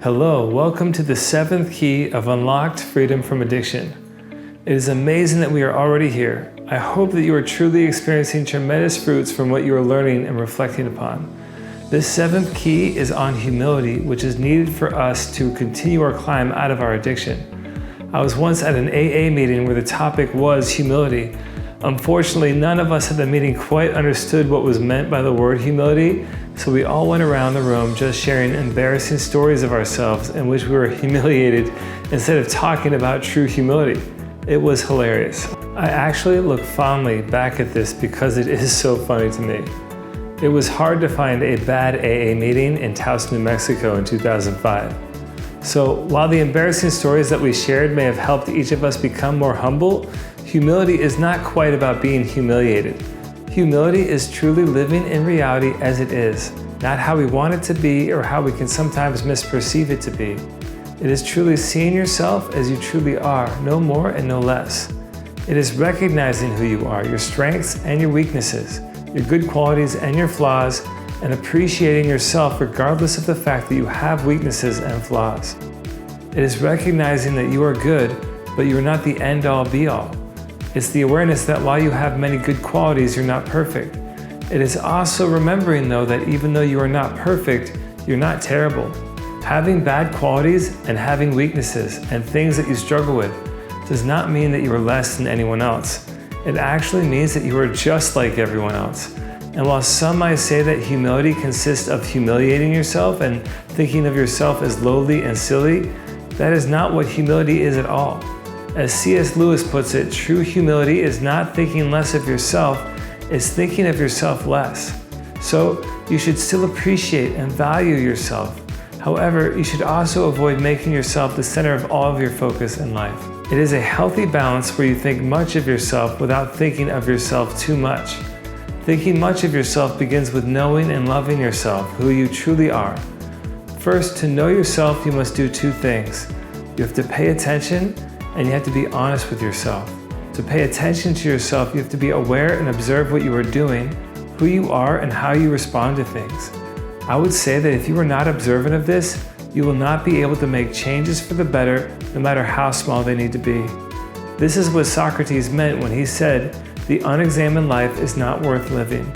Hello, welcome to the 7th key of Unlocked Freedom from Addiction. It is amazing that we are already here. I hope that you are truly experiencing tremendous fruits from what you are learning and reflecting upon. This 7th key is on humility, which is needed for us to continue our climb out of our addiction. I was once at an AA meeting where the topic was humility. Unfortunately, none of us at the meeting quite understood what was meant by the word humility, so we all went around the room just sharing embarrassing stories of ourselves in which we were humiliated instead of talking about true humility. It was hilarious. I actually look fondly back at this because it is so funny to me. It was hard to find a bad AA meeting in Taos, New Mexico in 2005. So while the embarrassing stories that we shared may have helped each of us become more humble, humility is not quite about being humiliated. Humility is truly living in reality as it is, not how we want it to be or how we can sometimes misperceive it to be. It is truly seeing yourself as you truly are, no more and no less. It is recognizing who you are, your strengths and your weaknesses, your good qualities and your flaws, and appreciating yourself regardless of the fact that you have weaknesses and flaws. It is recognizing that you are good, but you are not the end-all be-all. It's the awareness that while you have many good qualities, you're not perfect. It is also remembering, though, that even though you are not perfect, you're not terrible. Having bad qualities and having weaknesses and things that you struggle with does not mean that you are less than anyone else. It actually means that you are just like everyone else. And while some might say that humility consists of humiliating yourself and thinking of yourself as lowly and silly, that is not what humility is at all. As C.S. Lewis puts it, true humility is not thinking less of yourself, it's thinking of yourself less. So you should still appreciate and value yourself. However, you should also avoid making yourself the center of all of your focus in life. It is a healthy balance where you think much of yourself without thinking of yourself too much. Thinking much of yourself begins with knowing and loving yourself, who you truly are. First, to know yourself, you must do two things. You have to pay attention and you have to be honest with yourself. To pay attention to yourself, you have to be aware and observe what you are doing, who you are, and how you respond to things. I would say that if you are not observant of this, you will not be able to make changes for the better, no matter how small they need to be. This is what Socrates meant when he said, "The unexamined life is not worth living."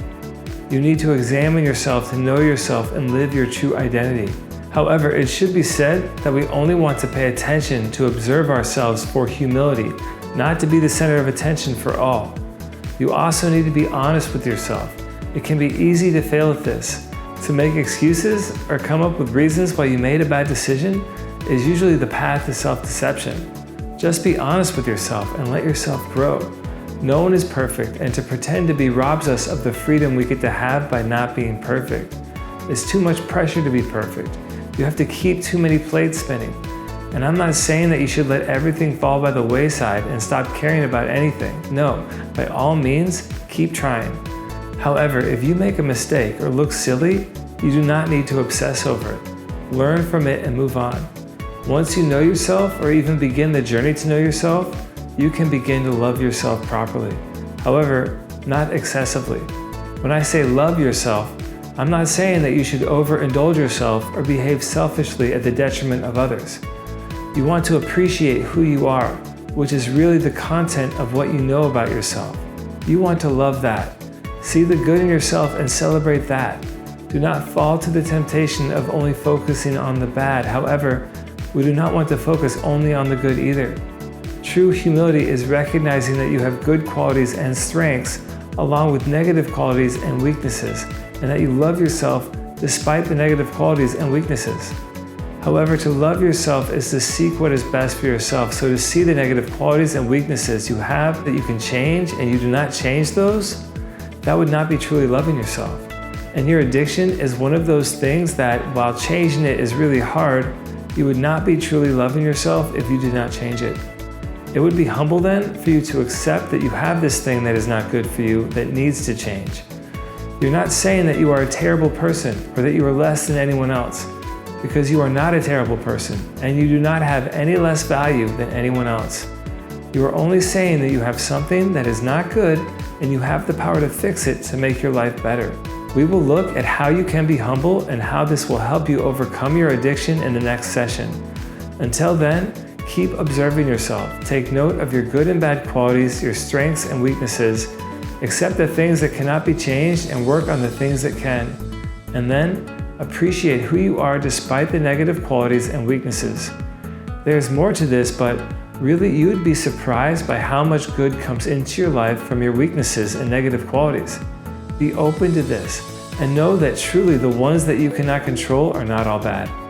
You need to examine yourself to know yourself and live your true identity. However, it should be said that we only want to pay attention to observe ourselves for humility, not to be the center of attention for all. You also need to be honest with yourself. It can be easy to fail at this. To make excuses or come up with reasons why you made a bad decision is usually the path to self-deception. Just be honest with yourself and let yourself grow. No one is perfect, and to pretend to be robs us of the freedom we get to have by not being perfect. It's too much pressure to be perfect. You have to keep too many plates spinning. And I'm not saying that you should let everything fall by the wayside and stop caring about anything. No, by all means, keep trying. However, if you make a mistake or look silly, you do not need to obsess over it. Learn from it and move on. Once you know yourself or even begin the journey to know yourself, you can begin to love yourself properly. However, not excessively. When I say love yourself, I'm not saying that you should overindulge yourself or behave selfishly at the detriment of others. You want to appreciate who you are, which is really the content of what you know about yourself. You want to love that. See the good in yourself and celebrate that. Do not fall to the temptation of only focusing on the bad. However, we do not want to focus only on the good either. True humility is recognizing that you have good qualities and strengths along with negative qualities and weaknesses, and that you love yourself despite the negative qualities and weaknesses. However, to love yourself is to seek what is best for yourself. So to see the negative qualities and weaknesses you have that you can change and you do not change those, that would not be truly loving yourself. And your addiction is one of those things that, while changing it is really hard, you would not be truly loving yourself if you did not change it. It would be humble then for you to accept that you have this thing that is not good for you that needs to change. You're not saying that you are a terrible person or that you are less than anyone else, because you are not a terrible person and you do not have any less value than anyone else. You are only saying that you have something that is not good and you have the power to fix it to make your life better. We will look at how you can be humble and how this will help you overcome your addiction in the next session. Until then, keep observing yourself. Take note of your good and bad qualities, your strengths and weaknesses. Accept the things that cannot be changed and work on the things that can. And then, appreciate who you are despite the negative qualities and weaknesses. There's more to this, but really you would be surprised by how much good comes into your life from your weaknesses and negative qualities. Be open to this and know that truly the ones that you cannot control are not all bad.